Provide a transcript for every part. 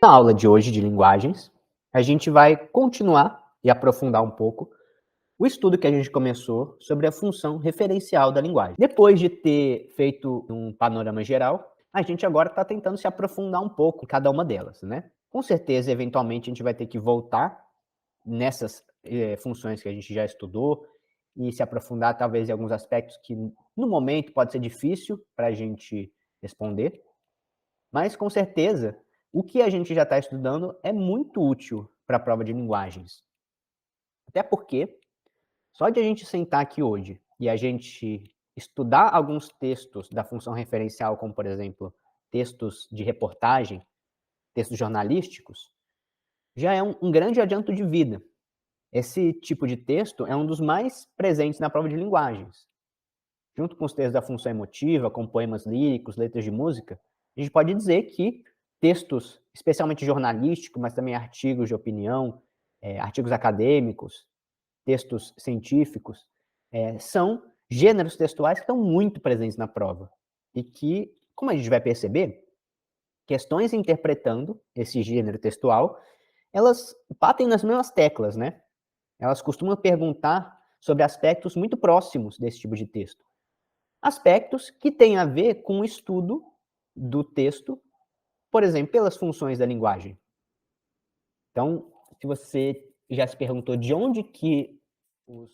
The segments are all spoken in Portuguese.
Na aula de hoje de linguagens, a gente vai continuar e aprofundar um pouco o estudo que a gente começou sobre a função referencial da linguagem. Depois de ter feito um panorama geral, a gente agora está tentando se aprofundar um pouco em cada uma delas, né? Com certeza, eventualmente, a gente vai ter que voltar nessas funções que a gente já estudou e se aprofundar talvez em alguns aspectos que no momento pode ser difícil para a gente responder, mas com certeza o que a gente já está estudando é muito útil para a prova de linguagens. Até porque só de a gente sentar aqui hoje e a gente estudar alguns textos da função referencial, como por exemplo, textos de reportagem, textos jornalísticos, já é um grande adianto de vida. Esse tipo de texto é um dos mais presentes na prova de linguagens. Junto com os textos da função emotiva, como poemas líricos, letras de música, a gente pode dizer que textos, especialmente jornalísticos, mas também artigos de opinião, artigos acadêmicos, textos científicos, são gêneros textuais que estão muito presentes na prova. E que, como a gente vai perceber, questões interpretando esse gênero textual, elas batem nas mesmas teclas, né? Elas costumam perguntar sobre aspectos muito próximos desse tipo de texto. Aspectos que têm a ver com o estudo do texto, por exemplo, pelas funções da linguagem. Então, se você já se perguntou de onde que os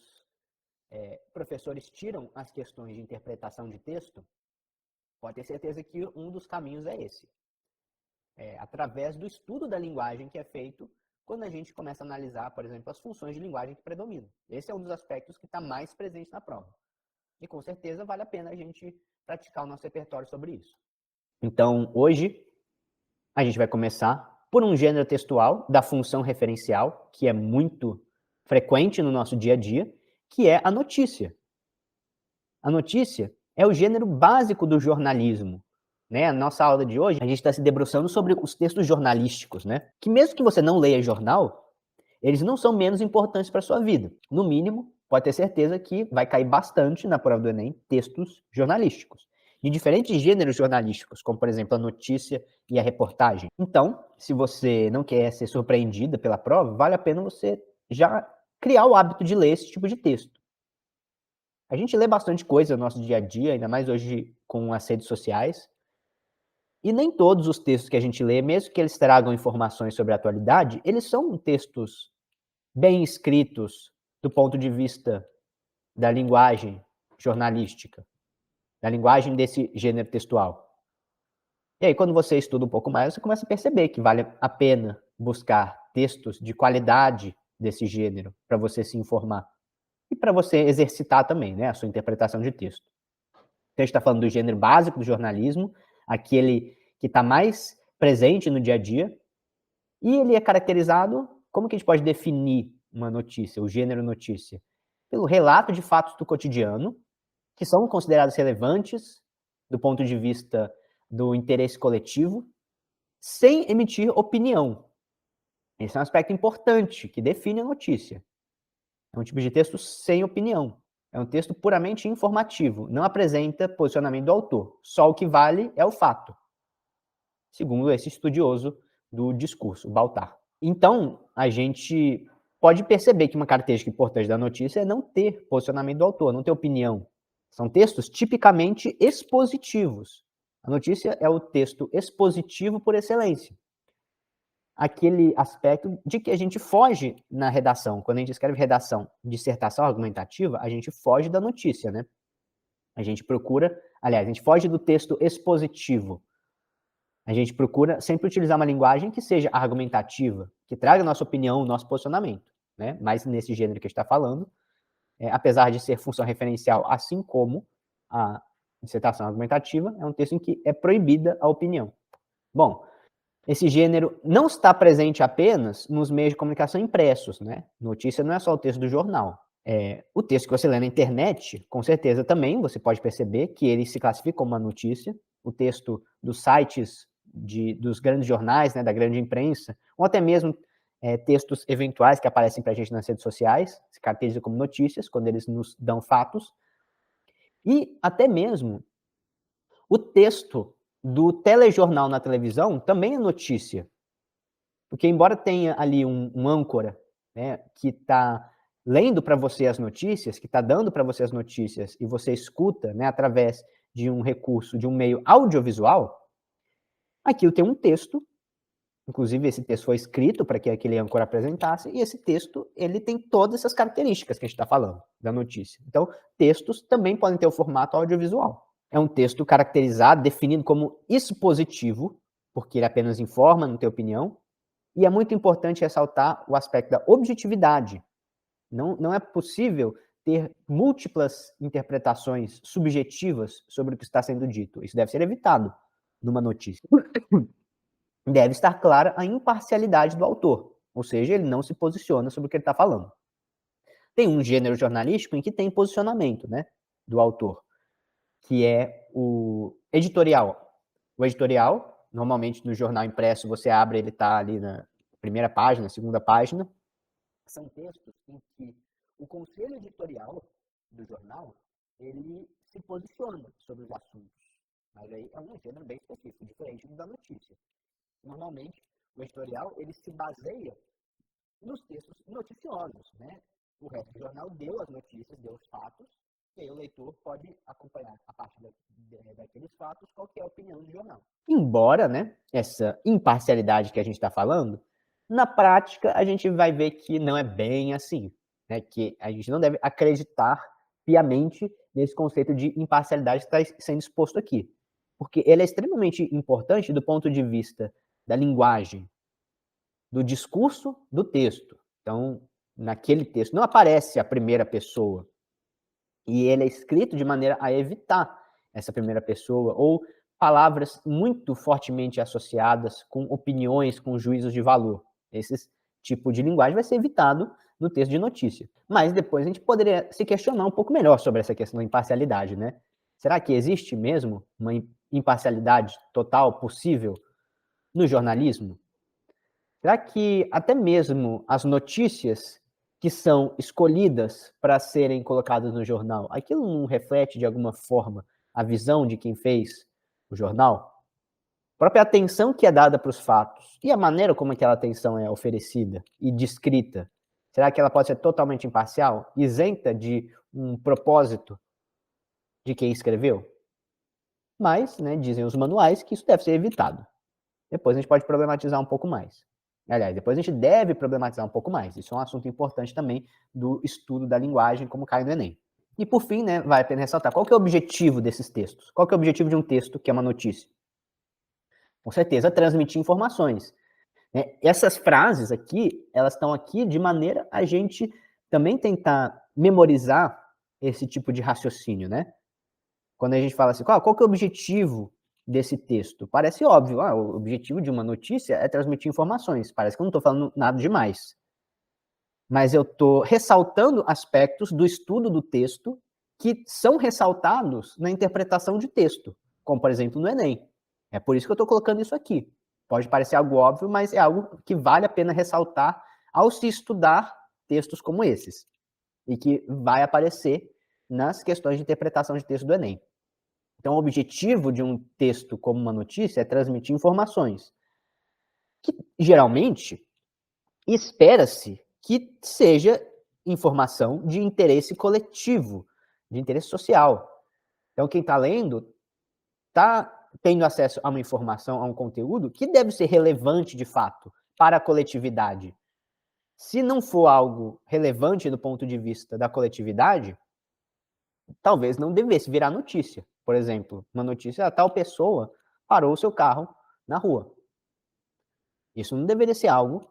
professores tiram as questões de interpretação de texto, pode ter certeza que um dos caminhos é esse. Através do estudo da linguagem que é feito quando a gente começa a analisar, por exemplo, as funções de linguagem que predominam. Esse é um dos aspectos que está mais presente na prova. E com certeza vale a pena a gente praticar o nosso repertório sobre isso. Então, hoje, a gente vai começar por um gênero textual da função referencial, que é muito frequente no nosso dia a dia, que é a notícia. A notícia é o gênero básico do jornalismo. Né? A nossa aula de hoje, a gente está se debruçando sobre os textos jornalísticos, né? Que mesmo que você não leia jornal, eles não são menos importantes para a sua vida. No mínimo, pode ter certeza que vai cair bastante na prova do Enem textos jornalísticos, de diferentes gêneros jornalísticos, como, por exemplo, a notícia e a reportagem. Então, se você não quer ser surpreendida pela prova, vale a pena você já criar o hábito de ler esse tipo de texto. A gente lê bastante coisa no nosso dia a dia, ainda mais hoje com as redes sociais, e nem todos os textos que a gente lê, mesmo que eles tragam informações sobre a atualidade, eles são textos bem escritos do ponto de vista da linguagem jornalística, da linguagem desse gênero textual. E aí, quando você estuda um pouco mais, você começa a perceber que vale a pena buscar textos de qualidade desse gênero para você se informar e para você exercitar também, né, a sua interpretação de texto. Então, a gente está falando do gênero básico do jornalismo, aquele que está mais presente no dia a dia, e ele é caracterizado, como que a gente pode definir uma notícia, o gênero notícia? Pelo relato de fatos do cotidiano, que são considerados relevantes do ponto de vista do interesse coletivo, sem emitir opinião. Esse é um aspecto importante que define a notícia. É um tipo de texto sem opinião. É um texto puramente informativo, não apresenta posicionamento do autor. Só o que vale é o fato, segundo esse estudioso do discurso, Baltar. Então, a gente pode perceber que uma característica importante da notícia é não ter posicionamento do autor, não ter opinião. São textos tipicamente expositivos. A notícia é o texto expositivo por excelência. Aquele aspecto de que a gente foge na redação. Quando a gente escreve redação, dissertação argumentativa, a gente foge da notícia, né? A gente procura, aliás, a gente foge do texto expositivo. A gente procura sempre utilizar uma linguagem que seja argumentativa, que traga nossa opinião, nosso posicionamento, né? Mas nesse gênero que a gente está falando, apesar de ser função referencial, assim como a dissertação argumentativa, é um texto em que é proibida a opinião. Bom, esse gênero não está presente apenas nos meios de comunicação impressos, né? Notícia não é só o texto do jornal. O texto que você lê na internet, com certeza também você pode perceber que ele se classifica como uma notícia. O texto dos sites dos grandes jornais, né, da grande imprensa, ou até mesmo textos eventuais que aparecem para a gente nas redes sociais, se caracterizam como notícias, quando eles nos dão fatos. E até mesmo o texto do telejornal na televisão também é notícia. Porque embora tenha ali um âncora, né, que está lendo para você as notícias, que está dando para você as notícias e você escuta, né, através de um recurso, de um meio audiovisual, aquilo tem um texto, inclusive esse texto foi escrito para que aquele âncora apresentasse, e esse texto, ele tem todas essas características que a gente está falando da notícia. Então, textos também podem ter o formato audiovisual. É um texto caracterizado, definido como expositivo, porque ele apenas informa, não tem opinião, e é muito importante ressaltar o aspecto da objetividade. Não é possível ter múltiplas interpretações subjetivas sobre o que está sendo dito. Isso deve ser evitado numa notícia. Deve estar clara a imparcialidade do autor, ou seja, ele não se posiciona sobre o que ele está falando. Tem um gênero jornalístico em que tem posicionamento, né, do autor, que é o editorial. O editorial, normalmente no jornal impresso, você abre, ele está ali na primeira página, segunda página. São textos em que o conselho editorial do jornal, ele se posiciona sobre os assuntos. Mas aí é um gênero bem específico, diferente da notícia. Normalmente, o editorial, ele se baseia nos textos noticiosos, né? O resto do jornal deu as notícias, deu os fatos, e aí o leitor pode acompanhar, a partir daqueles fatos, qual que é a opinião do jornal. Embora, né, essa imparcialidade que a gente está falando, na prática a gente vai ver que não é bem assim, né? Que a gente não deve acreditar piamente nesse conceito de imparcialidade que está sendo exposto aqui. Porque ele é extremamente importante do ponto de vista da linguagem, do discurso do texto. Então, naquele texto não aparece a primeira pessoa, e ele é escrito de maneira a evitar essa primeira pessoa, ou palavras muito fortemente associadas com opiniões, com juízos de valor. Esse tipo de linguagem vai ser evitado no texto de notícia. Mas depois a gente poderia se questionar um pouco melhor sobre essa questão da imparcialidade, né? Será que existe mesmo uma imparcialidade total possível no jornalismo? Será que até mesmo as notícias que são escolhidas para serem colocadas no jornal, aquilo não reflete de alguma forma a visão de quem fez o jornal? A própria atenção que é dada para os fatos e a maneira como aquela atenção é oferecida e descrita, será que ela pode ser totalmente imparcial, isenta de um propósito de quem escreveu? Mas, né, dizem os manuais que isso deve ser evitado. Depois a gente pode problematizar um pouco mais. Aliás, depois a gente deve problematizar um pouco mais. Isso é um assunto importante também do estudo da linguagem, como cai no Enem. E por fim, né, vale a pena ressaltar, qual que é o objetivo desses textos? Qual que é o objetivo de um texto que é uma notícia? Com certeza, transmitir informações. Né? Essas frases aqui, elas estão aqui de maneira a gente também tentar memorizar esse tipo de raciocínio, né? Quando a gente fala assim, qual que é o objetivo desse texto? Parece óbvio, o objetivo de uma notícia é transmitir informações. Parece que eu não estou falando nada demais. Mas eu estou ressaltando aspectos do estudo do texto que são ressaltados na interpretação de texto, como, por exemplo, no Enem. É por isso que eu estou colocando isso aqui. Pode parecer algo óbvio, mas é algo que vale a pena ressaltar ao se estudar textos como esses, e que vai aparecer nas questões de interpretação de texto do Enem. Então, o objetivo de um texto como uma notícia é transmitir informações, que geralmente espera-se que seja informação de interesse coletivo, de interesse social. Então, quem está lendo está tendo acesso a uma informação, a um conteúdo que deve ser relevante de fato para a coletividade. Se não for algo relevante do ponto de vista da coletividade, talvez não devesse virar notícia. Por exemplo, uma notícia, tal pessoa parou o seu carro na rua. Isso não deveria ser algo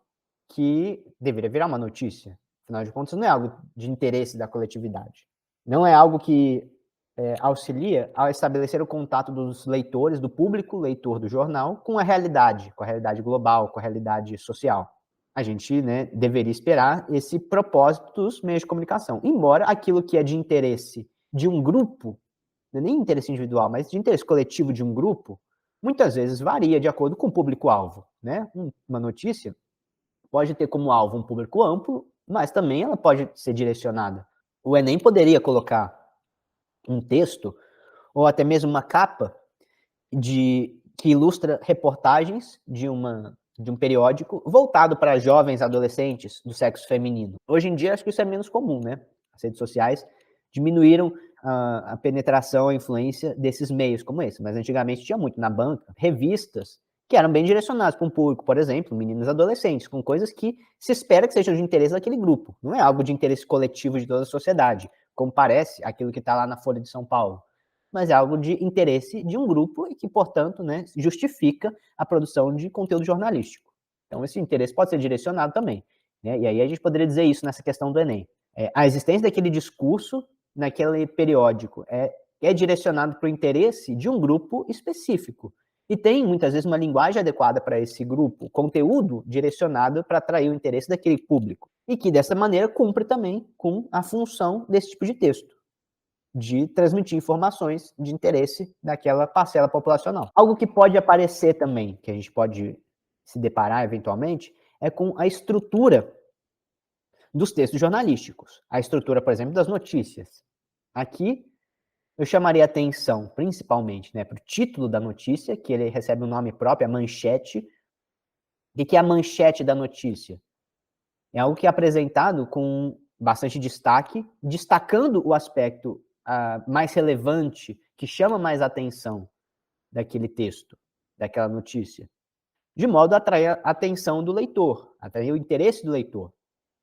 que deveria virar uma notícia. Afinal de contas, não é algo de interesse da coletividade. Não é algo que auxilia a estabelecer o contato dos leitores, do público leitor do jornal, com a realidade global, com a realidade social. A gente, né, deveria esperar esse propósito dos meios de comunicação. Embora aquilo que é de interesse de um grupo, não é nem interesse individual, mas de interesse coletivo de um grupo, muitas vezes varia de acordo com o público-alvo, né? Uma notícia pode ter como alvo um público amplo, mas também ela pode ser direcionada. O Enem poderia colocar um texto ou até mesmo uma capa que ilustra reportagens de uma de um periódico voltado para jovens adolescentes do sexo feminino. Hoje em dia, acho que isso é menos comum, né? As redes sociais diminuíram a penetração, a influência desses meios como esse, mas antigamente tinha muito na banca, revistas que eram bem direcionadas para um público, por exemplo, meninas adolescentes, com coisas que se espera que sejam de interesse daquele grupo. Não é algo de interesse coletivo de toda a sociedade, como parece aquilo que está lá na Folha de São Paulo, mas é algo de interesse de um grupo e que, portanto, né, justifica a produção de conteúdo jornalístico. Então, esse interesse pode ser direcionado também, né? E aí a gente poderia dizer isso nessa questão do Enem. A existência daquele discurso naquele periódico é direcionado para o interesse de um grupo específico. E tem, muitas vezes, uma linguagem adequada para esse grupo, conteúdo direcionado para atrair o interesse daquele público. E que, dessa maneira, cumpre também com a função desse tipo de texto, de transmitir informações de interesse daquela parcela populacional. Algo que pode aparecer também, que a gente pode se deparar eventualmente, é com a estrutura dos textos jornalísticos. A estrutura, por exemplo, das notícias. Aqui, eu chamaria atenção, principalmente, né, para o título da notícia, que ele recebe um nome próprio, a manchete. O que é a manchete da notícia? É algo que é apresentado com bastante destaque, destacando o aspecto mais relevante, que chama mais atenção daquele texto, daquela notícia, de modo a atrair a atenção do leitor, atrair o interesse do leitor.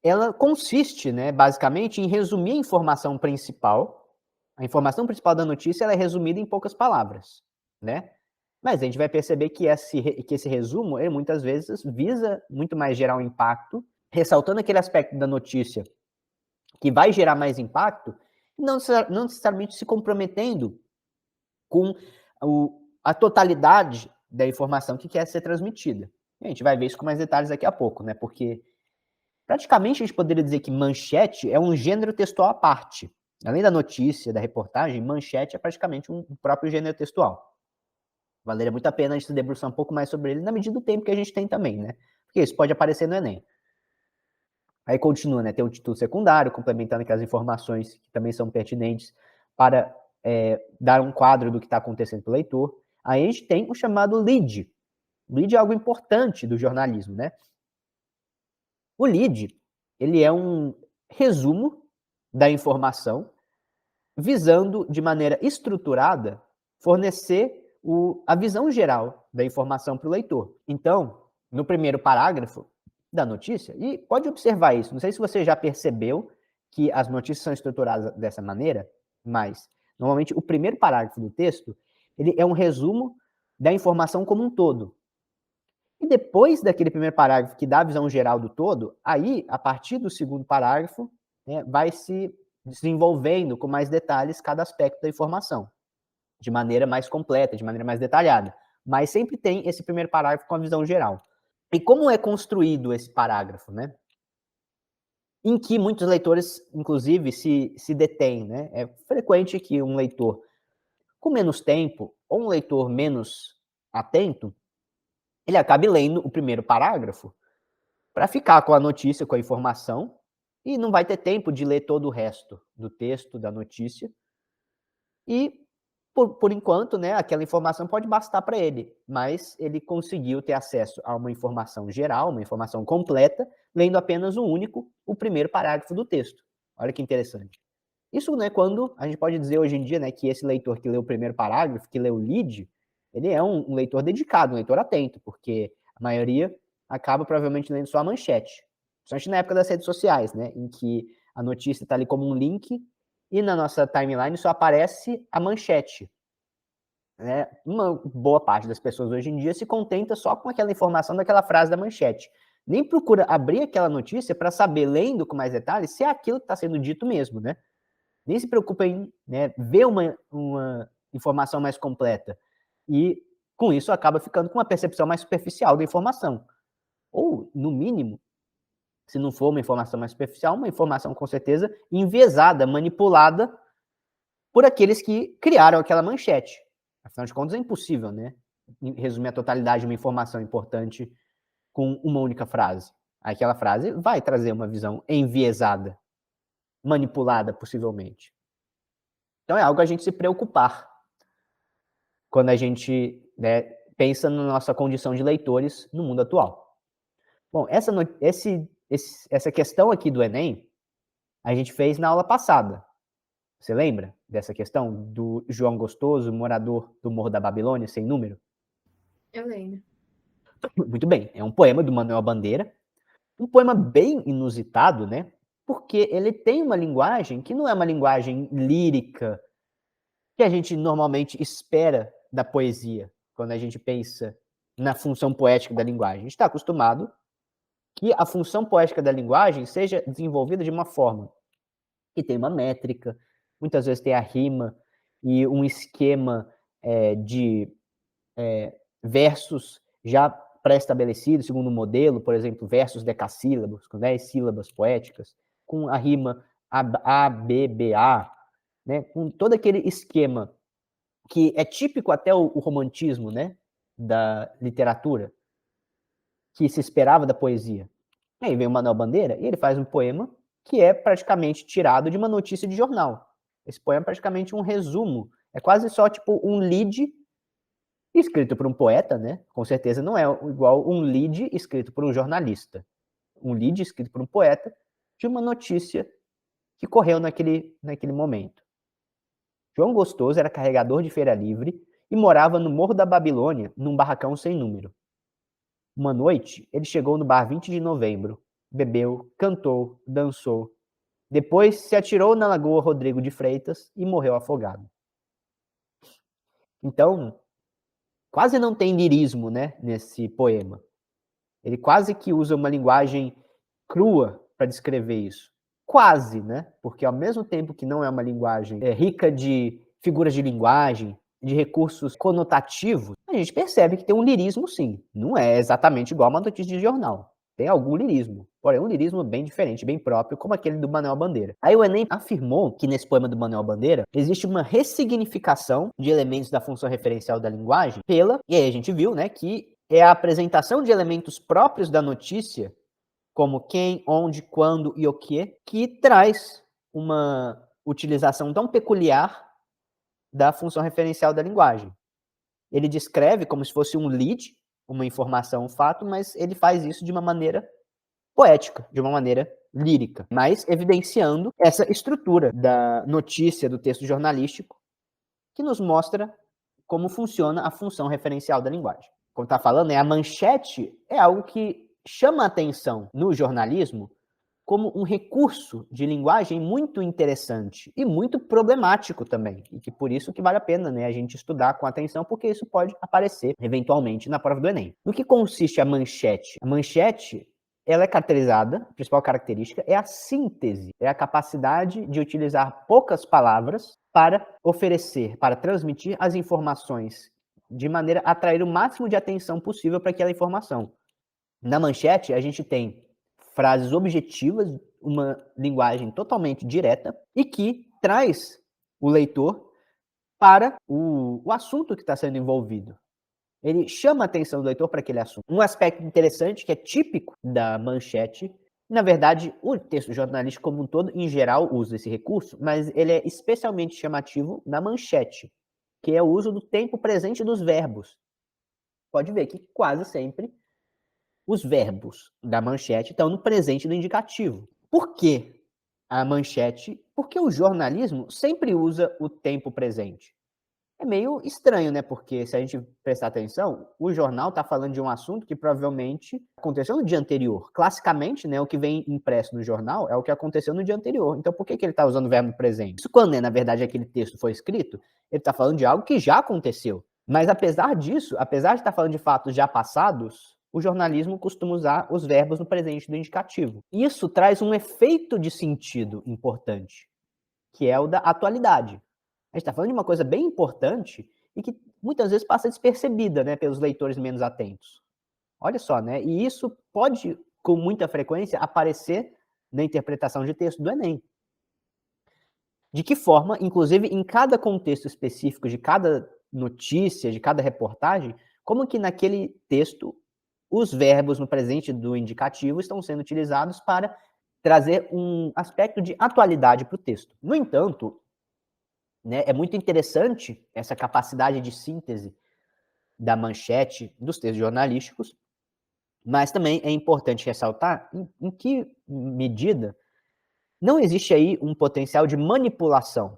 Ela consiste, né, basicamente, em resumir a informação principal. A informação principal da notícia ela é resumida em poucas palavras, né? Mas a gente vai perceber que esse resumo, ele muitas vezes visa muito mais gerar um impacto, ressaltando aquele aspecto da notícia que vai gerar mais impacto, não necessariamente se comprometendo com a totalidade da informação que quer ser transmitida. E a gente vai ver isso com mais detalhes daqui a pouco, né? Porque praticamente a gente poderia dizer que manchete é um gênero textual à parte. Além da notícia, da reportagem, manchete é praticamente um próprio gênero textual. Valeria muito a pena a gente se debruçar um pouco mais sobre ele, na medida do tempo que a gente tem também, né? Porque isso pode aparecer no Enem. Aí continua, né? Tem um título secundário, complementando aquelas informações que também são pertinentes para dar um quadro do que está acontecendo para o leitor. Aí a gente tem o chamado lead. Lead é algo importante do jornalismo, né? O lead, ele é um resumo da informação, visando, de maneira estruturada, fornecer a visão geral da informação para o leitor. Então, no primeiro parágrafo da notícia, e pode observar isso, não sei se você já percebeu que as notícias são estruturadas dessa maneira, mas, normalmente, o primeiro parágrafo do texto, ele é um resumo da informação como um todo. E depois daquele primeiro parágrafo que dá a visão geral do todo, aí, a partir do segundo parágrafo, né, vai se desenvolvendo com mais detalhes cada aspecto da informação, de maneira mais completa, de maneira mais detalhada. Mas sempre tem esse primeiro parágrafo com a visão geral. E como é construído esse parágrafo, né? Em que muitos leitores, inclusive, se detêm, né? É frequente que um leitor com menos tempo, ou um leitor menos atento, ele acabe lendo o primeiro parágrafo para ficar com a notícia, com a informação, e não vai ter tempo de ler todo o resto do texto, da notícia. E, por enquanto, né, aquela informação pode bastar para ele, mas ele conseguiu ter acesso a uma informação geral, uma informação completa, lendo apenas o primeiro parágrafo do texto. Olha que interessante. Isso, né, quando a gente pode dizer hoje em dia, né, que esse leitor que leu o primeiro parágrafo, que leu o lead, ele é um leitor dedicado, um leitor atento, porque a maioria acaba provavelmente lendo só a manchete. Principalmente na época das redes sociais, né, em que a notícia está ali como um link e na nossa timeline só aparece a manchete. Né? Uma boa parte das pessoas hoje em dia se contenta só com aquela informação daquela frase da manchete. Nem procura abrir aquela notícia para saber, lendo com mais detalhes, se é aquilo que está sendo dito mesmo, né? Nem se preocupa em, né, ver uma informação mais completa. E, com isso, acaba ficando com uma percepção mais superficial da informação. Ou, no mínimo, se não for uma informação mais superficial, uma informação, com certeza, enviesada, manipulada por aqueles que criaram aquela manchete. Afinal de contas, é impossível, né, resumir a totalidade de uma informação importante com uma única frase. Aquela frase vai trazer uma visão enviesada, manipulada, possivelmente. Então é algo a gente se preocupar quando a gente, né, pensa na nossa condição de leitores no mundo atual. Bom, essa questão aqui do Enem, a gente fez na aula passada. Você lembra dessa questão do João Gostoso, morador do Morro da Babilônia, sem número? Eu lembro. Muito bem, é um poema do Manuel Bandeira, um poema bem inusitado, né? Porque ele tem uma linguagem que não é uma linguagem lírica que a gente normalmente espera da poesia, quando a gente pensa na função poética da linguagem. A gente está acostumado que a função poética da linguagem seja desenvolvida de uma forma que tem uma métrica, muitas vezes tem a rima e um esquema de versos já pré-estabelecidos, segundo um modelo, por exemplo, versos decassílabos, com 10 sílabas poéticas, com a rima A, B, B, A, né? Com todo aquele esquema que é típico até o romantismo, né? Da literatura, que se esperava da poesia. Aí vem o Manuel Bandeira e ele faz um poema que é praticamente tirado de uma notícia de jornal. Esse poema é praticamente um resumo, é quase só tipo um lead escrito por um poeta, né? Com certeza não é igual um lead escrito por um jornalista. Um lead escrito por um poeta de uma notícia que correu naquele momento. João Gostoso era carregador de feira livre e morava no Morro da Babilônia, num barracão sem número. Uma noite, ele chegou no bar 20 de novembro, bebeu, cantou, dançou. Depois se atirou na Lagoa Rodrigo de Freitas e morreu afogado. Então, quase não tem lirismo, né, nesse poema. Ele quase que usa uma linguagem crua para descrever isso. Quase, né? Porque ao mesmo tempo que não é uma linguagem rica de figuras de linguagem, de recursos conotativos, a gente percebe que tem um lirismo sim. Não é exatamente igual a uma notícia de jornal. Tem algum lirismo, porém um lirismo bem diferente, bem próprio, como aquele do Manuel Bandeira. Aí o Enem afirmou que nesse poema do Manuel Bandeira existe uma ressignificação de elementos da função referencial da linguagem e aí a gente viu, né, que é a apresentação de elementos próprios da notícia, como quem, onde, quando e o que traz uma utilização tão peculiar da função referencial da linguagem. Ele descreve como se fosse um lead, uma informação, um fato, mas ele faz isso de uma maneira poética, de uma maneira lírica, mas evidenciando essa estrutura da notícia, do texto jornalístico, que nos mostra como funciona a função referencial da linguagem. Como está falando, a manchete é algo que chama a atenção no jornalismo como um recurso de linguagem muito interessante e muito problemático também, e que por isso que vale a pena, né, a gente estudar com atenção, porque isso pode aparecer eventualmente na prova do Enem. No que consiste a manchete? A manchete, ela é caracterizada, a principal característica é a síntese, é a capacidade de utilizar poucas palavras para oferecer, para transmitir as informações de maneira a atrair o máximo de atenção possível para aquela informação. Na manchete, a gente tem frases objetivas, uma linguagem totalmente direta e que traz o leitor para o assunto que está sendo envolvido. Ele chama a atenção do leitor para aquele assunto. Um aspecto interessante que é típico da manchete, na verdade, o texto jornalístico como um todo, em geral, usa esse recurso, mas ele é especialmente chamativo na manchete, que é o uso do tempo presente dos verbos. Pode ver que quase sempre os verbos da manchete estão no presente do indicativo. Por que a manchete? Porque o jornalismo sempre usa o tempo presente. É meio estranho, né? Porque se a gente prestar atenção, o jornal está falando de um assunto que provavelmente aconteceu no dia anterior. Classicamente, né, o que vem impresso no jornal é o que aconteceu no dia anterior. Então, por que ele está usando o verbo presente? Isso quando, né, na verdade, aquele texto foi escrito, ele está falando de algo que já aconteceu. Mas apesar disso, apesar de estar falando de fatos já passados, o jornalismo costuma usar os verbos no presente do indicativo. Isso traz um efeito de sentido importante, que é o da atualidade. A gente está falando de uma coisa bem importante e que muitas vezes passa despercebida, né, pelos leitores menos atentos. Olha só, né? E isso pode, com muita frequência, aparecer na interpretação de texto do Enem. De que forma, inclusive, em cada contexto específico de cada notícia, de cada reportagem, como que naquele texto os verbos no presente do indicativo estão sendo utilizados para trazer um aspecto de atualidade para o texto. No entanto, né, é muito interessante essa capacidade de síntese da manchete dos textos jornalísticos, mas também é importante ressaltar em que medida não existe aí um potencial de manipulação,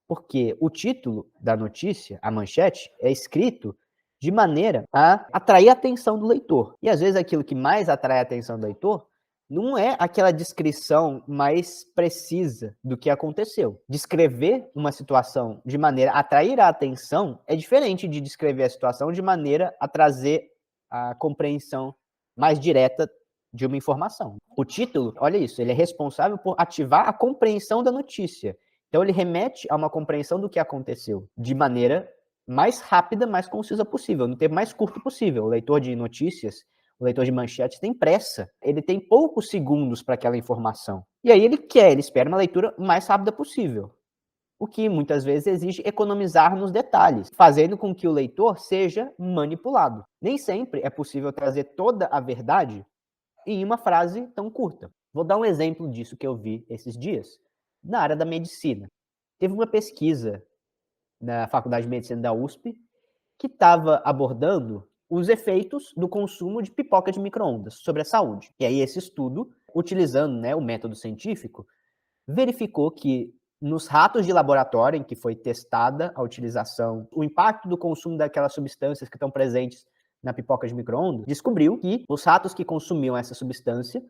porque o título da notícia, a manchete, é escrito de maneira a atrair a atenção do leitor. E às vezes aquilo que mais atrai a atenção do leitor não é aquela descrição mais precisa do que aconteceu. Descrever uma situação de maneira a atrair a atenção é diferente de descrever a situação de maneira a trazer a compreensão mais direta de uma informação. O título, olha isso, ele é responsável por ativar a compreensão da notícia. Então ele remete a uma compreensão do que aconteceu de maneira mais rápida, mais concisa possível, no tempo mais curto possível. O leitor de notícias, o leitor de manchetes tem pressa, ele tem poucos segundos para aquela informação. E aí ele espera uma leitura o mais rápida possível, o que muitas vezes exige economizar nos detalhes, fazendo com que o leitor seja manipulado. Nem sempre é possível trazer toda a verdade em uma frase tão curta. Vou dar um exemplo disso que eu vi esses dias, na área da medicina. Teve uma pesquisa na Faculdade de Medicina da USP que estava abordando os efeitos do consumo de pipoca de micro-ondas sobre a saúde. E aí esse estudo, utilizando, né, o método científico, verificou que nos ratos de laboratório em que foi testada a utilização, o impacto do consumo daquelas substâncias que estão presentes na pipoca de micro-ondas, descobriu que os ratos que consumiam essa substância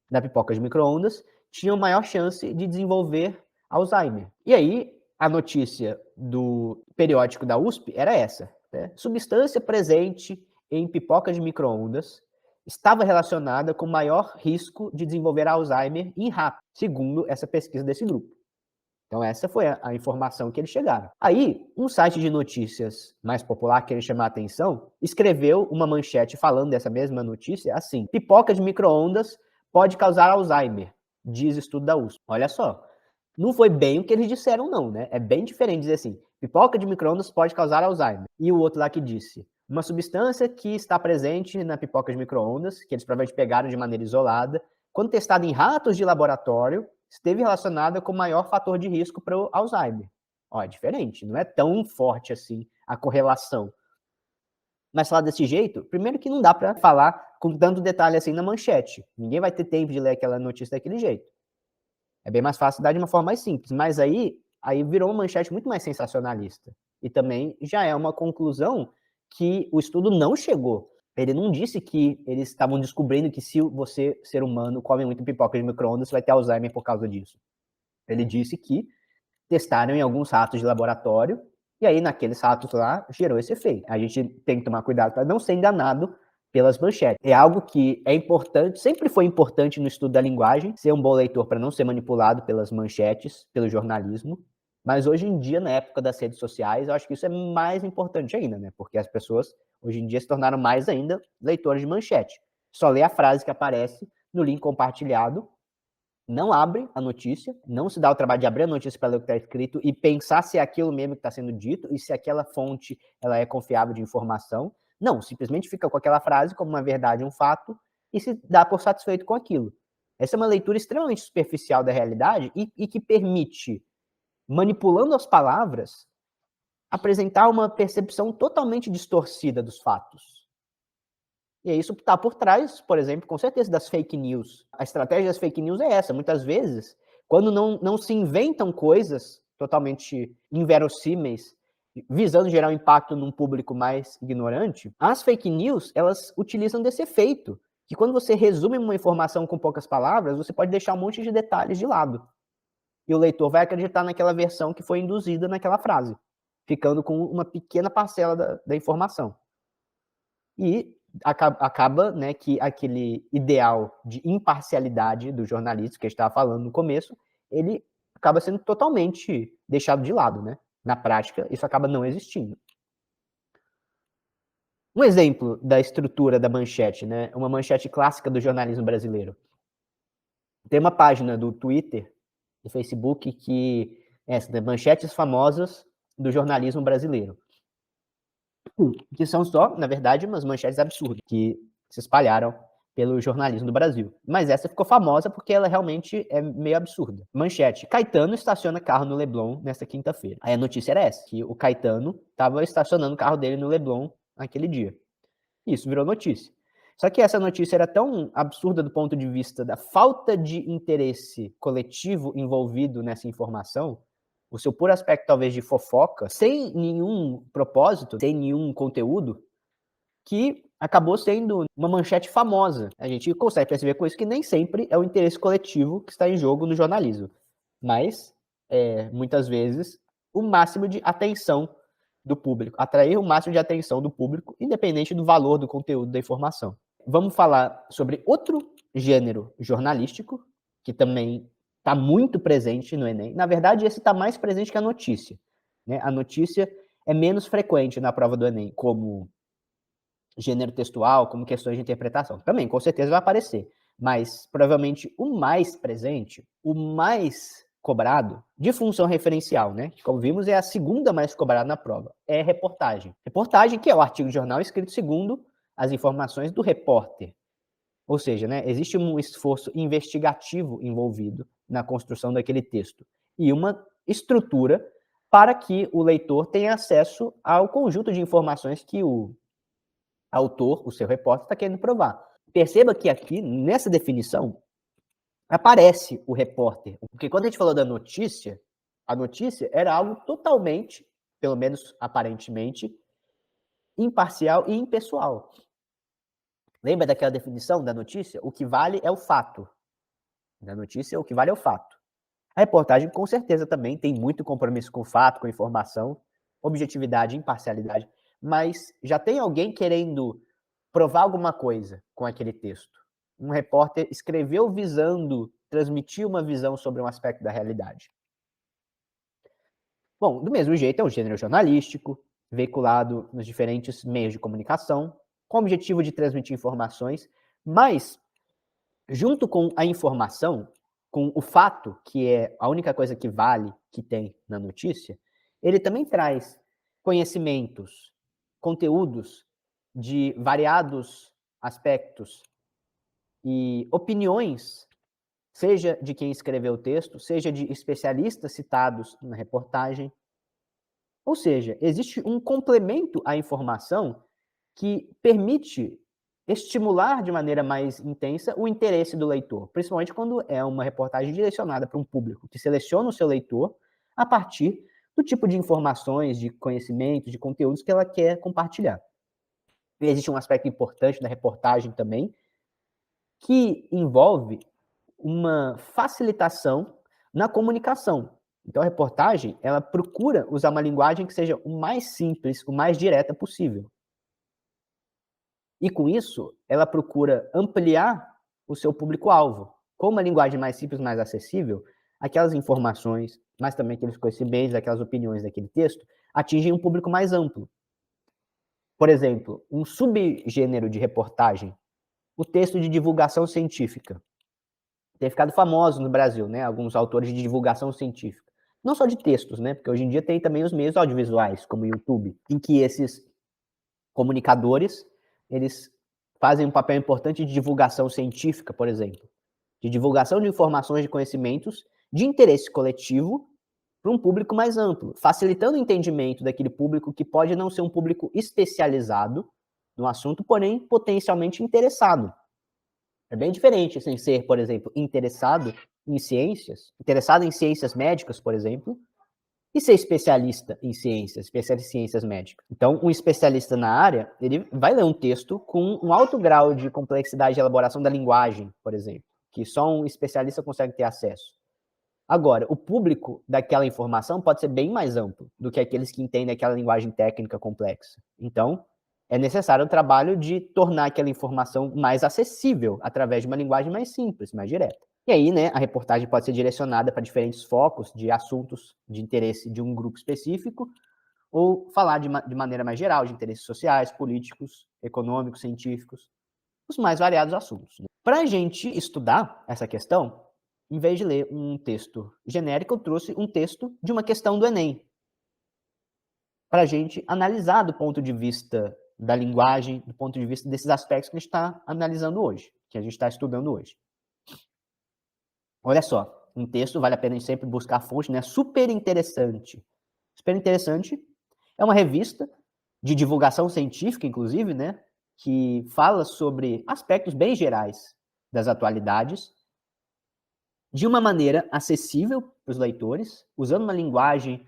na pipoca de micro-ondas tinham maior chance de desenvolver Alzheimer. E aí, a notícia do periódico da USP era essa, né? Substância presente em pipoca de micro-ondas estava relacionada com maior risco de desenvolver Alzheimer em ratos, segundo essa pesquisa desse grupo. Então essa foi a informação que eles chegaram. Aí, um site de notícias mais popular que ele chamou a atenção, escreveu uma manchete falando dessa mesma notícia assim: pipoca de micro-ondas pode causar Alzheimer, diz estudo da USP. Olha só, não foi bem o que eles disseram não, né? É bem diferente dizer assim, pipoca de micro-ondas pode causar Alzheimer. E o outro lá que disse, uma substância que está presente na pipoca de micro-ondas, que eles provavelmente pegaram de maneira isolada, quando testada em ratos de laboratório, esteve relacionada com maior fator de risco para o Alzheimer. Ó, é diferente, não é tão forte assim a correlação. Mas falar desse jeito, primeiro que não dá para falar com tanto detalhe assim na manchete. Ninguém vai ter tempo de ler aquela notícia daquele jeito. É bem mais fácil dar de uma forma mais simples. Mas aí virou uma manchete muito mais sensacionalista. E também já é uma conclusão que o estudo não chegou. Ele não disse que eles estavam descobrindo que se você, ser humano, come muito pipoca de micro-ondas, você vai ter Alzheimer por causa disso. Ele disse que testaram em alguns ratos de laboratório, e aí naqueles ratos lá gerou esse efeito. A gente tem que tomar cuidado para não ser enganado pelas manchetes. É algo que é importante, sempre foi importante no estudo da linguagem, ser um bom leitor para não ser manipulado pelas manchetes, pelo jornalismo, mas hoje em dia, na época das redes sociais, eu acho que isso é mais importante ainda, né? Porque as pessoas, hoje em dia, se tornaram mais ainda leitores de manchete. Só lê a frase que aparece no link compartilhado, não abre a notícia, não se dá o trabalho de abrir a notícia para ler o que está escrito e pensar se é aquilo mesmo que está sendo dito e se aquela fonte ela é confiável de informação. Não, simplesmente fica com aquela frase como uma verdade, um fato, e se dá por satisfeito com aquilo. Essa é uma leitura extremamente superficial da realidade e que permite, manipulando as palavras, apresentar uma percepção totalmente distorcida dos fatos. E é isso que está por trás, por exemplo, com certeza, das fake news. A estratégia das fake news é essa. Muitas vezes, quando não se inventam coisas totalmente inverossímeis, visando gerar um impacto num público mais ignorante, as fake news, elas utilizam desse efeito, que quando você resume uma informação com poucas palavras, você pode deixar um monte de detalhes de lado. E o leitor vai acreditar naquela versão que foi induzida naquela frase, ficando com uma pequena parcela da informação. E acaba, né, que aquele ideal de imparcialidade do jornalista que a gente estava falando no começo, ele acaba sendo totalmente deixado de lado, né? Na prática, isso acaba não existindo. Um exemplo da estrutura da manchete, né? Uma manchete clássica do jornalismo brasileiro. Tem uma página do Twitter, do Facebook, que é essa, né? Manchetes famosas do jornalismo brasileiro. Que são só, na verdade, umas manchetes absurdas que se espalharam pelo jornalismo do Brasil. Mas essa ficou famosa porque ela realmente é meio absurda. Manchete: Caetano estaciona carro no Leblon nesta quinta-feira. Aí a notícia era essa, que o Caetano estava estacionando o carro dele no Leblon naquele dia. Isso virou notícia. Só que essa notícia era tão absurda do ponto de vista da falta de interesse coletivo envolvido nessa informação, o seu puro aspecto talvez de fofoca, sem nenhum propósito, sem nenhum conteúdo, que acabou sendo uma manchete famosa. A gente consegue perceber com isso que nem sempre é o interesse coletivo que está em jogo no jornalismo, mas, muitas vezes, o máximo de atenção do público, atrair o máximo de atenção do público, independente do valor do conteúdo da informação. Vamos falar sobre outro gênero jornalístico, que também está muito presente no Enem. Na verdade, esse está mais presente que a notícia, né? A notícia é menos frequente na prova do Enem, como gênero textual, como questões de interpretação. Também, com certeza, vai aparecer. Mas, provavelmente, o mais presente, o mais cobrado, de função referencial, né? Que, como vimos, é a segunda mais cobrada na prova, é reportagem. Reportagem, que é o artigo de jornal escrito segundo as informações do repórter. Ou seja, né, existe um esforço investigativo envolvido na construção daquele texto e uma estrutura para que o leitor tenha acesso ao conjunto de informações que o autor, o seu repórter, está querendo provar. Perceba que aqui, nessa definição, aparece o repórter. Porque quando a gente falou da notícia, a notícia era algo totalmente, pelo menos aparentemente, imparcial e impessoal. Lembra daquela definição da notícia? O que vale é o fato. Da notícia, o que vale é o fato. A reportagem, com certeza, também tem muito compromisso com o fato, com a informação, objetividade, imparcialidade, mas já tem alguém querendo provar alguma coisa com aquele texto. Um repórter escreveu visando transmitir uma visão sobre um aspecto da realidade. Bom, do mesmo jeito, é um gênero jornalístico, veiculado nos diferentes meios de comunicação, com o objetivo de transmitir informações, mas, junto com a informação, com o fato, que é a única coisa que vale, que tem na notícia, ele também traz conhecimentos, conteúdos de variados aspectos e opiniões, seja de quem escreveu o texto, seja de especialistas citados na reportagem. Ou seja, existe um complemento à informação que permite estimular de maneira mais intensa o interesse do leitor, principalmente quando é uma reportagem direcionada para um público que seleciona o seu leitor a partir do tipo de informações, de conhecimentos, de conteúdos que ela quer compartilhar. E existe um aspecto importante da reportagem também, que envolve uma facilitação na comunicação. Então, a reportagem, ela procura usar uma linguagem que seja o mais simples, o mais direta possível. E com isso, ela procura ampliar o seu público-alvo. Com uma linguagem mais simples, mais acessível, aquelas informações, mas também aqueles conhecimentos, aquelas opiniões daquele texto, atingem um público mais amplo. Por exemplo, um subgênero de reportagem, o texto de divulgação científica. Tem ficado famoso no Brasil, né? Alguns autores de divulgação científica. Não só de textos, né? Porque hoje em dia tem também os meios audiovisuais, como o YouTube, em que esses comunicadores, eles fazem um papel importante de divulgação científica, por exemplo, de divulgação de informações, de conhecimentos de interesse coletivo para um público mais amplo, facilitando o entendimento daquele público que pode não ser um público especializado no assunto, porém potencialmente interessado. É bem diferente sem ser, por exemplo, interessado em ciências médicas, por exemplo, e ser especialista em ciências médicas. Então, um especialista na área, ele vai ler um texto com um alto grau de complexidade de elaboração da linguagem, por exemplo, que só um especialista consegue ter acesso. Agora, o público daquela informação pode ser bem mais amplo do que aqueles que entendem aquela linguagem técnica complexa. Então, é necessário o trabalho de tornar aquela informação mais acessível através de uma linguagem mais simples, mais direta. E aí, né, a reportagem pode ser direcionada para diferentes focos de assuntos de interesse de um grupo específico, ou falar de maneira mais geral de interesses sociais, políticos, econômicos, científicos, os mais variados assuntos. Né? Para a gente estudar essa questão, em vez de ler um texto genérico, eu trouxe um texto de uma questão do Enem, para a gente analisar do ponto de vista da linguagem, do ponto de vista desses aspectos que a gente está analisando hoje. que a gente está estudando hoje. Olha só, um texto vale a pena a gente sempre buscar a fonte, né? Super interessante. Super interessante é uma revista de divulgação científica, inclusive, né? Que fala sobre aspectos bem gerais das atualidades, de uma maneira acessível para os leitores, usando uma linguagem,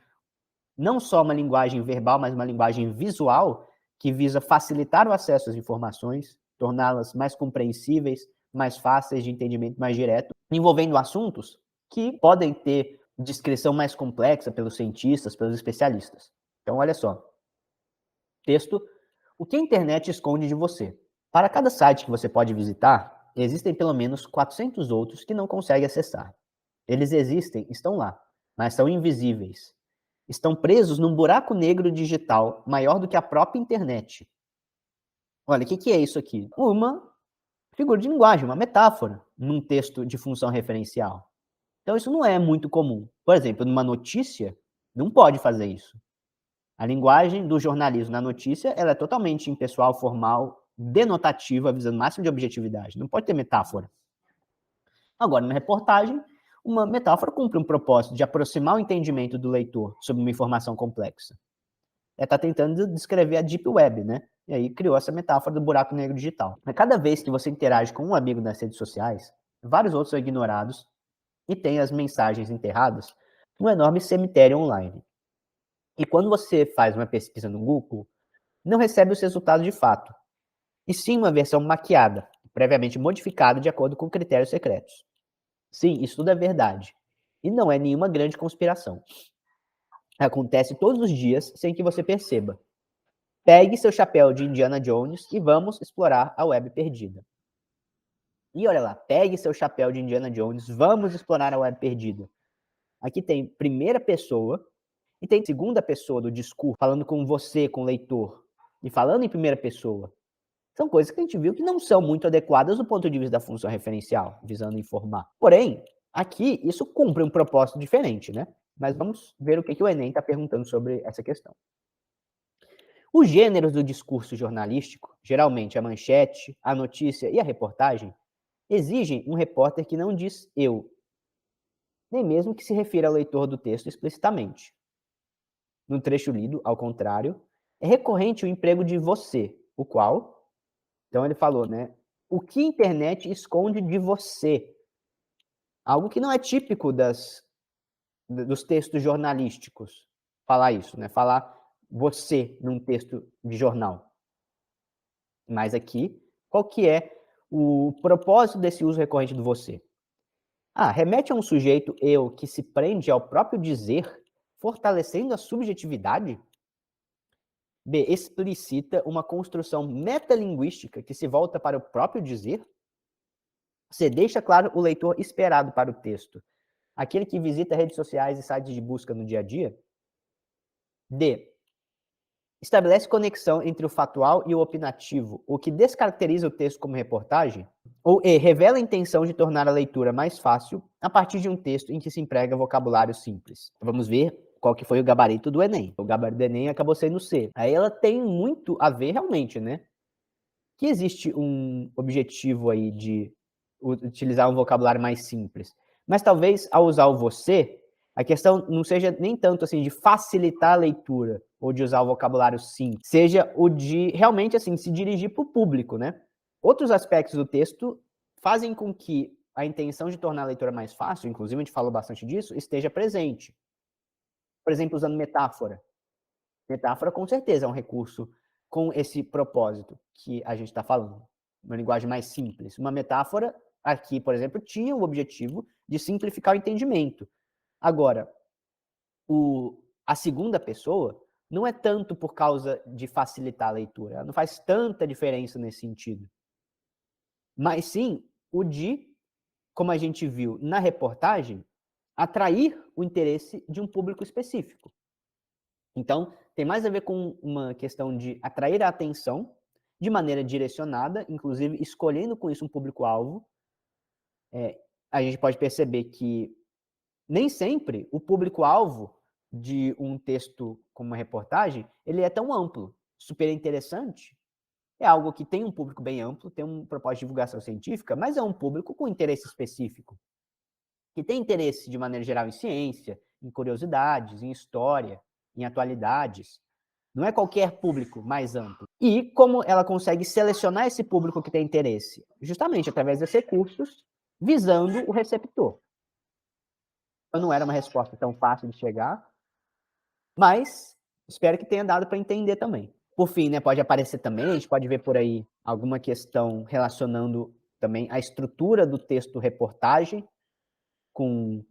não só uma linguagem verbal, mas uma linguagem visual, que visa facilitar o acesso às informações, torná-las mais compreensíveis, mais fáceis de entendimento, mais direto, envolvendo assuntos que podem ter descrição mais complexa pelos cientistas, pelos especialistas. Então, olha só. Texto: o que a internet esconde de você? Para cada site que você pode visitar, existem pelo menos 400 outros que não consegue acessar. Eles existem, estão lá, mas são invisíveis. Estão presos num buraco negro digital maior do que a própria internet. Olha, o que é isso aqui? Uma figura de linguagem, uma metáfora, num texto de função referencial. Então, isso não é muito comum. Por exemplo, numa notícia, não pode fazer isso. A linguagem do jornalismo na notícia ela é totalmente impessoal, formal, denotativa, visando o máximo de objetividade. Não pode ter metáfora. Agora, na reportagem, uma metáfora cumpre um propósito de aproximar o entendimento do leitor sobre uma informação complexa. Está tentando descrever a Deep Web, né? E aí criou essa metáfora do buraco negro digital. Mas cada vez que você interage com um amigo nas redes sociais, vários outros são ignorados e tem as mensagens enterradas num enorme cemitério online. E quando você faz uma pesquisa no Google, não recebe os resultados de fato, e sim uma versão maquiada, previamente modificada de acordo com critérios secretos. Sim, isso tudo é verdade. E não é nenhuma grande conspiração. Acontece todos os dias sem que você perceba. Pegue seu chapéu de Indiana Jones e vamos explorar a web perdida. E olha lá, pegue seu chapéu de Indiana Jones, vamos explorar a web perdida. Aqui tem primeira pessoa e tem segunda pessoa do discurso, falando com você, com o leitor, e falando em primeira pessoa. São coisas que a gente viu que não são muito adequadas do ponto de vista da função referencial, visando informar. Porém, aqui isso cumpre um propósito diferente, né? Mas vamos ver o que o Enem está perguntando sobre essa questão. Os gêneros do discurso jornalístico, geralmente a manchete, a notícia e a reportagem, exigem um repórter que não diz eu, nem mesmo que se refira ao leitor do texto explicitamente. No trecho lido, ao contrário, é recorrente o emprego de você, o qual, então ele falou, né? O que a internet esconde de você? Algo que não é típico dos textos jornalísticos. Falar isso, né? Falar você num texto de jornal. Mas aqui, qual que é o propósito desse uso recorrente do você? Remete a um sujeito eu que se prende ao próprio dizer, fortalecendo a subjetividade? B. Explicita uma construção metalinguística que se volta para o próprio dizer? C. Deixa claro o leitor esperado para o texto, aquele que visita redes sociais e sites de busca no dia a dia? D. Estabelece conexão entre o factual e o opinativo, o que descaracteriza o texto como reportagem? Ou E. Revela a intenção de tornar a leitura mais fácil a partir de um texto em que se emprega vocabulário simples. Vamos ver qual que foi o gabarito do Enem. O gabarito do Enem acabou sendo C. Aí ela tem muito a ver realmente, né? Que existe um objetivo aí de utilizar um vocabulário mais simples. Mas talvez ao usar o você, a questão não seja nem tanto assim de facilitar a leitura ou de usar o vocabulário simples, seja o de realmente assim se dirigir para o público, né? Outros aspectos do texto fazem com que a intenção de tornar a leitura mais fácil, inclusive a gente falou bastante disso, esteja presente. Por exemplo, usando metáfora. Metáfora, com certeza, é um recurso com esse propósito que a gente está falando. Uma linguagem mais simples. Uma metáfora, aqui, por exemplo, tinha o objetivo de simplificar o entendimento. Agora, a segunda pessoa não é tanto por causa de facilitar a leitura. Ela não faz tanta diferença nesse sentido. Mas sim o de, como a gente viu na reportagem, atrair o interesse de um público específico. Então, tem mais a ver com uma questão de atrair a atenção de maneira direcionada, inclusive escolhendo com isso um público-alvo. A gente pode perceber que nem sempre o público-alvo de um texto como uma reportagem, ele é tão amplo, super interessante, é algo que tem um público bem amplo, tem um propósito de divulgação científica, mas é um público com interesse específico, que tem interesse de maneira geral em ciência, em curiosidades, em história, em atualidades. Não é qualquer público mais amplo. E como ela consegue selecionar esse público que tem interesse? Justamente através desses recursos, visando o receptor. Não era uma resposta tão fácil de chegar, mas espero que tenha dado para entender também. Por fim, né, pode aparecer também, a gente pode ver por aí alguma questão relacionando também a estrutura do texto reportagem com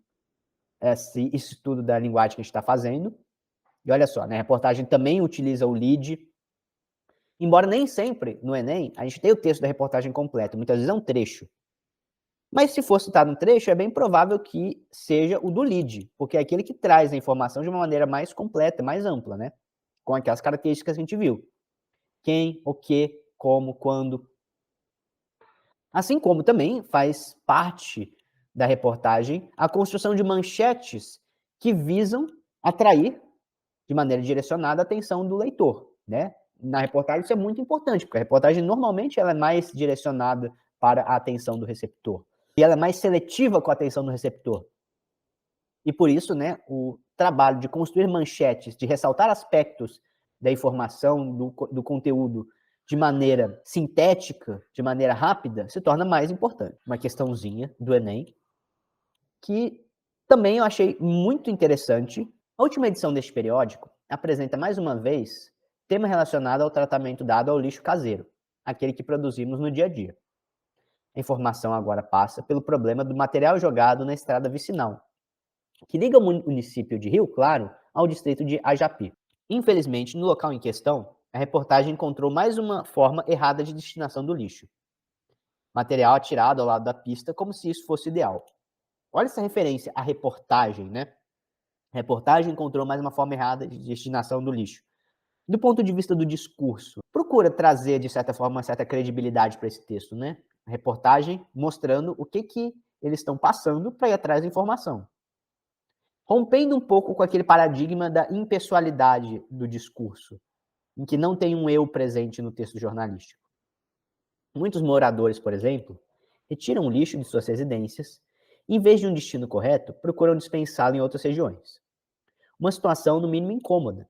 esse estudo da linguagem que a gente está fazendo. E olha só, né, a reportagem também utiliza o lead, embora nem sempre no Enem a gente tenha o texto da reportagem completo, muitas vezes é um trecho. Mas se for citado um trecho, é bem provável que seja o do lead, porque é aquele que traz a informação de uma maneira mais completa, mais ampla, né? Com aquelas características que a gente viu. Quem, o que, como, quando. Assim como também faz parte da reportagem a construção de manchetes que visam atrair, de maneira direcionada, a atenção do leitor, né? Na reportagem isso é muito importante, porque a reportagem normalmente ela é mais direcionada para a atenção do receptor. E ela é mais seletiva com a atenção do receptor. E por isso, né, o trabalho de construir manchetes, de ressaltar aspectos da informação, do conteúdo de maneira sintética, de maneira rápida, se torna mais importante. Uma questãozinha do Enem, que também eu achei muito interessante. A última edição deste periódico apresenta mais uma vez tema relacionado ao tratamento dado ao lixo caseiro, aquele que produzimos no dia a dia. A informação agora passa pelo problema do material jogado na estrada vicinal, que liga o município de Rio Claro ao distrito de Ajapi. Infelizmente, no local em questão, a reportagem encontrou mais uma forma errada de destinação do lixo. Material atirado ao lado da pista como se isso fosse ideal. Olha essa referência à reportagem, né? A reportagem encontrou mais uma forma errada de destinação do lixo. Do ponto de vista do discurso, procura trazer, de certa forma, uma certa credibilidade para esse texto, né? A reportagem mostrando o que eles estão passando para ir atrás da informação. Rompendo um pouco com aquele paradigma da impessoalidade do discurso, em que não tem um eu presente no texto jornalístico. Muitos moradores, por exemplo, retiram o lixo de suas residências e, em vez de um destino correto, procuram dispensá-lo em outras regiões. Uma situação, no mínimo, incômoda.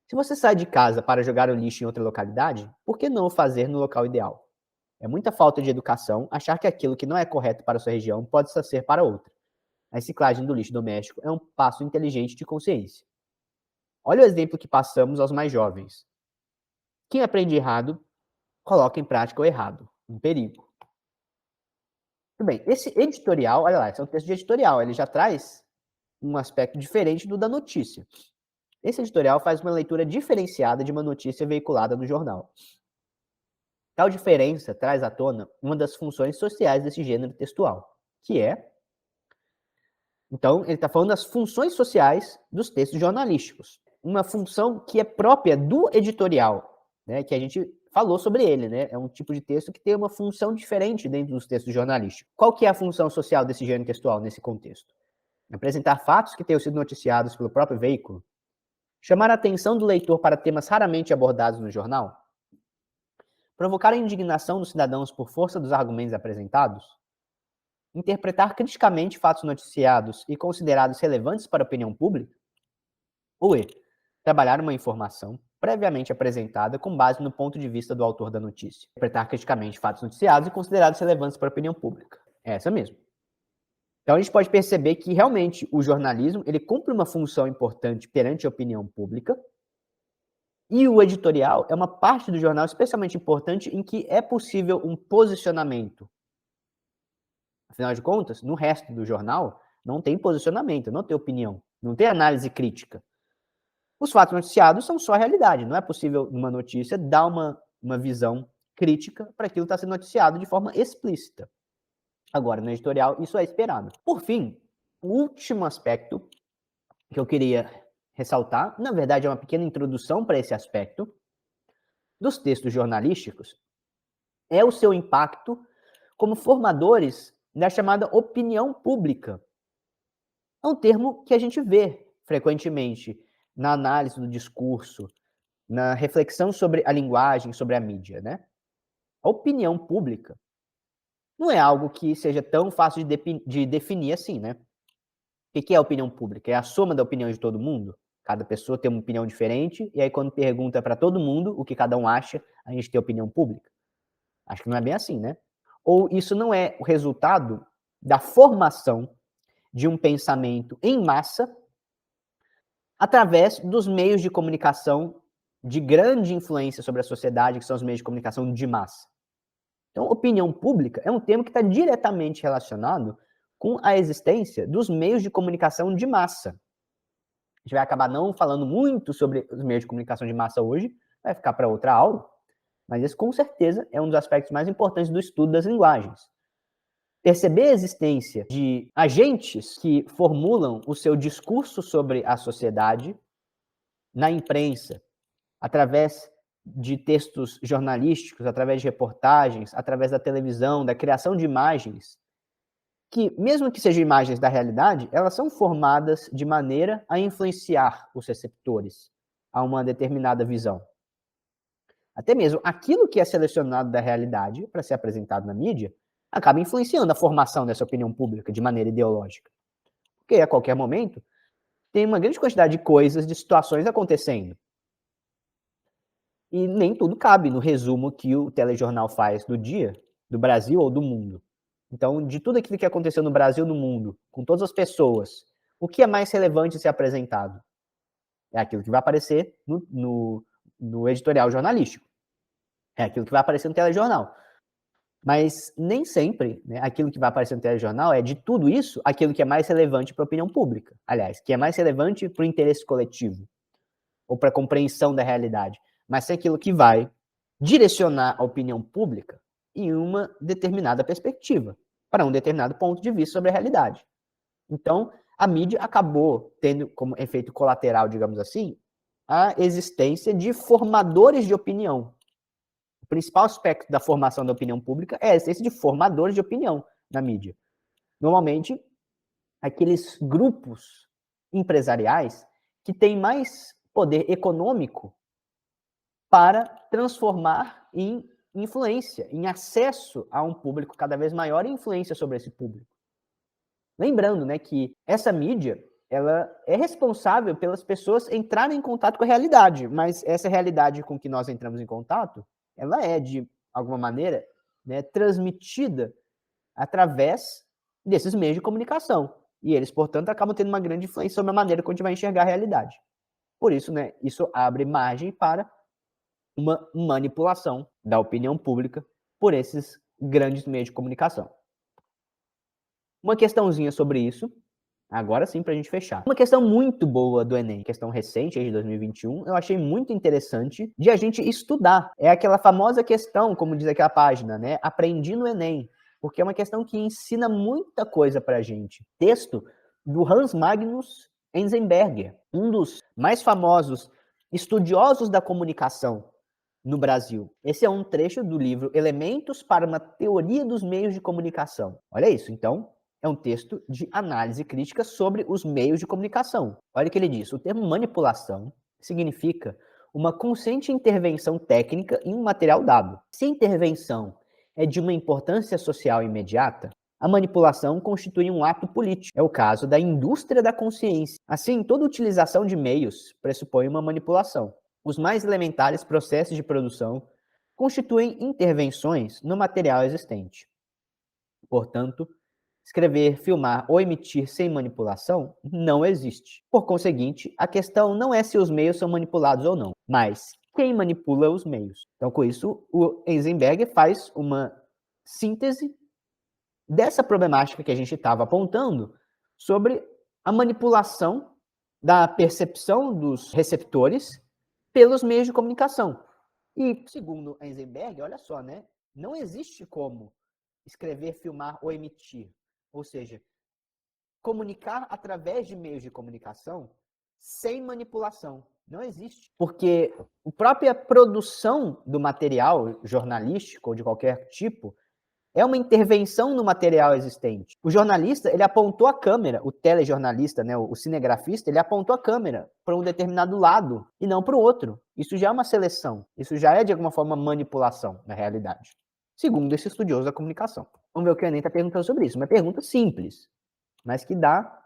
Se você sai de casa para jogar o lixo em outra localidade, por que não o fazer no local ideal? É muita falta de educação achar que aquilo que não é correto para sua região pode ser para outra. A reciclagem do lixo doméstico é um passo inteligente de consciência. Olha o exemplo que passamos aos mais jovens. Quem aprende errado, coloca em prática o errado. Um perigo. Tudo bem, esse editorial, olha lá, esse é um texto de editorial, ele já traz um aspecto diferente do da notícia. Esse editorial faz uma leitura diferenciada de uma notícia veiculada no jornal. Tal diferença traz à tona uma das funções sociais desse gênero textual, que é... Então, ele está falando das funções sociais dos textos jornalísticos. Uma função que é própria do editorial, né, que a gente falou sobre ele, né? É um tipo de texto que tem uma função diferente dentro dos textos jornalísticos. Qual que é a função social desse gênero textual nesse contexto? Apresentar fatos que tenham sido noticiados pelo próprio veículo, chamar a atenção do leitor para temas raramente abordados no jornal, provocar a indignação dos cidadãos por força dos argumentos apresentados, interpretar criticamente fatos noticiados e considerados relevantes para a opinião pública, ou trabalhar uma informação previamente apresentada com base no ponto de vista do autor da notícia. Interpretar criticamente fatos noticiados e considerados relevantes para a opinião pública. É essa mesmo. Então a gente pode perceber que realmente o jornalismo ele cumpre uma função importante perante a opinião pública, e o editorial é uma parte do jornal especialmente importante em que é possível um posicionamento. Afinal de contas, no resto do jornal não tem posicionamento, não tem opinião, não tem análise crítica. Os fatos noticiados são só a realidade. Não é possível, numa notícia, dar uma visão crítica para aquilo que está sendo noticiado de forma explícita. Agora, no editorial, isso é esperado. Por fim, o último aspecto que eu queria ressaltar, na verdade é uma pequena introdução para esse aspecto, dos textos jornalísticos, é o seu impacto como formadores da chamada opinião pública. É um termo que a gente vê frequentemente na análise do discurso, na reflexão sobre a linguagem, sobre a mídia, né? A opinião pública não é algo que seja tão fácil de definir assim, né? O que é a opinião pública? É a soma da opinião de todo mundo? Cada pessoa tem uma opinião diferente, e aí quando pergunta para todo mundo o que cada um acha, a gente tem opinião pública? Acho que não é bem assim, né? Ou isso não é o resultado da formação de um pensamento em massa através dos meios de comunicação de grande influência sobre a sociedade, que são os meios de comunicação de massa. Então, opinião pública é um termo que está diretamente relacionado com a existência dos meios de comunicação de massa. A gente vai acabar não falando muito sobre os meios de comunicação de massa hoje, vai ficar para outra aula, mas esse com certeza é um dos aspectos mais importantes do estudo das linguagens. Perceber a existência de agentes que formulam o seu discurso sobre a sociedade na imprensa, através de textos jornalísticos, através de reportagens, através da televisão, da criação de imagens, que, mesmo que sejam imagens da realidade, elas são formadas de maneira a influenciar os receptores a uma determinada visão. Até mesmo aquilo que é selecionado da realidade para ser apresentado na mídia acaba influenciando a formação dessa opinião pública de maneira ideológica. Porque a qualquer momento tem uma grande quantidade de coisas, de situações acontecendo. E nem tudo cabe no resumo que o telejornal faz do dia, do Brasil ou do mundo. Então, de tudo aquilo que aconteceu no Brasil e no mundo, com todas as pessoas, o que é mais relevante ser apresentado? É aquilo que vai aparecer no editorial jornalístico. É aquilo que vai aparecer no telejornal. Mas nem sempre, né, aquilo que vai aparecer no telejornal é, de tudo isso, aquilo que é mais relevante para a opinião pública. Aliás, que é mais relevante para o interesse coletivo, ou para a compreensão da realidade. Mas é aquilo que vai direcionar a opinião pública em uma determinada perspectiva, para um determinado ponto de vista sobre a realidade. Então, a mídia acabou tendo como efeito colateral, digamos assim, a existência de formadores de opinião. O principal aspecto da formação da opinião pública é a existência de formadores de opinião na mídia. Normalmente, aqueles grupos empresariais que têm mais poder econômico para transformar em influência, em acesso a um público cada vez maior e influência sobre esse público. Lembrando, né, que essa mídia, ela é responsável pelas pessoas entrarem em contato com a realidade, mas essa realidade com que nós entramos em contato, ela é, de alguma maneira, né, transmitida através desses meios de comunicação. E eles, portanto, acabam tendo uma grande influência sobre a maneira como a gente vai enxergar a realidade. Por isso, né, isso abre margem para uma manipulação da opinião pública por esses grandes meios de comunicação. Uma questãozinha sobre isso, agora sim para a gente fechar. Uma questão muito boa do Enem, questão recente aí de 2021, eu achei muito interessante de a gente estudar. É aquela famosa questão, como diz aquela página, né? Aprendi no Enem, porque é uma questão que ensina muita coisa para a gente. Texto do Hans Magnus Enzensberger, um dos mais famosos estudiosos da comunicação no Brasil. Esse é um trecho do livro Elementos para uma Teoria dos Meios de Comunicação. Olha isso, então, é um texto de análise crítica sobre os meios de comunicação. Olha o que ele diz: o termo manipulação significa uma consciente intervenção técnica em um material dado. Se a intervenção é de uma importância social imediata, a manipulação constitui um ato político. É o caso da indústria da consciência. Assim, toda utilização de meios pressupõe uma manipulação. Os mais elementares processos de produção constituem intervenções no material existente. Portanto, escrever, filmar ou emitir sem manipulação não existe. Por conseguinte, a questão não é se os meios são manipulados ou não, mas quem manipula os meios. Então, com isso, o Enzensberger faz uma síntese dessa problemática que a gente estava apontando sobre a manipulação da percepção dos receptores pelos meios de comunicação. E, segundo Enzensberger, olha só, né? Não existe como escrever, filmar ou emitir. Ou seja, comunicar através de meios de comunicação sem manipulação. Não existe. Porque a própria produção do material jornalístico ou de qualquer tipo É uma intervenção no material existente. O jornalista, ele apontou a câmera, o telejornalista, né, o cinegrafista, ele apontou a câmera para um determinado lado e não para o outro. Isso já é uma seleção. Isso já é, de alguma forma, manipulação, na realidade. Segundo esse estudioso da comunicação. Vamos ver o que o Enem está perguntando sobre isso. Uma pergunta simples, mas que dá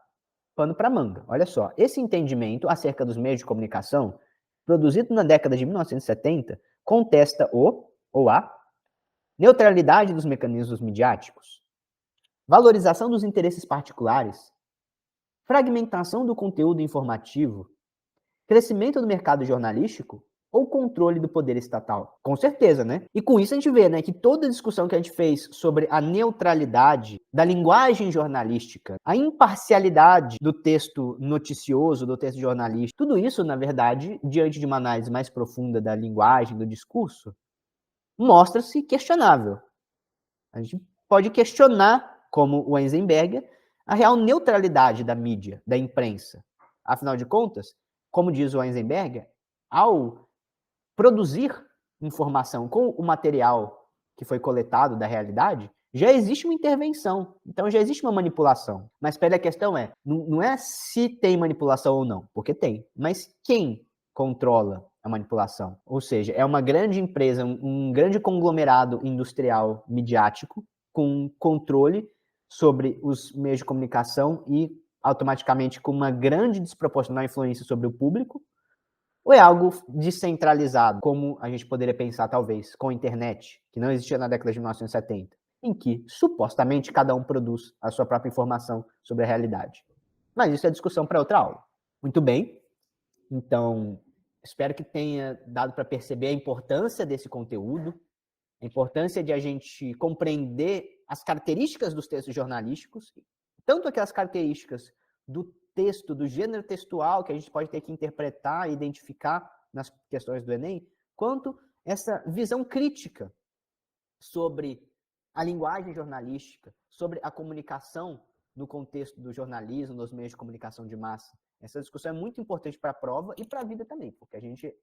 pano para manga. Olha só, esse entendimento acerca dos meios de comunicação, produzido na década de 1970, contesta o, ou a, neutralidade dos mecanismos midiáticos, valorização dos interesses particulares, fragmentação do conteúdo informativo, crescimento do mercado jornalístico ou controle do poder estatal? Com certeza, né? E com isso a gente vê, né, que toda a discussão que a gente fez sobre a neutralidade da linguagem jornalística, a imparcialidade do texto noticioso, do texto jornalístico, tudo isso, na verdade, diante de uma análise mais profunda da linguagem, do discurso, mostra-se questionável. A gente pode questionar, como o Enzensberger, a real neutralidade da mídia, da imprensa. Afinal de contas, como diz o Enzensberger, ao produzir informação com o material que foi coletado da realidade, já existe uma intervenção, então já existe uma manipulação. Mas a questão é, não é se tem manipulação ou não, porque tem, mas quem controla a manipulação? Ou seja, é uma grande empresa, um grande conglomerado industrial midiático com controle sobre os meios de comunicação e automaticamente com uma grande desproporcional influência sobre o público, ou é algo descentralizado, como a gente poderia pensar, talvez, com a internet, que não existia na década de 1970, em que, supostamente, cada um produz a sua própria informação sobre a realidade. Mas isso é discussão para outra aula. Muito bem. Então, espero que tenha dado para perceber a importância desse conteúdo, a importância de a gente compreender as características dos textos jornalísticos, tanto aquelas características do texto, do gênero textual, que a gente pode ter que interpretar e identificar nas questões do Enem, quanto essa visão crítica sobre a linguagem jornalística, sobre a comunicação no contexto do jornalismo, nos meios de comunicação de massa. Essa discussão é muito importante para a prova e para a vida também, porque a gente,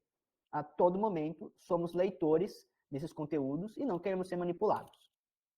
a todo momento, somos leitores desses conteúdos e não queremos ser manipulados.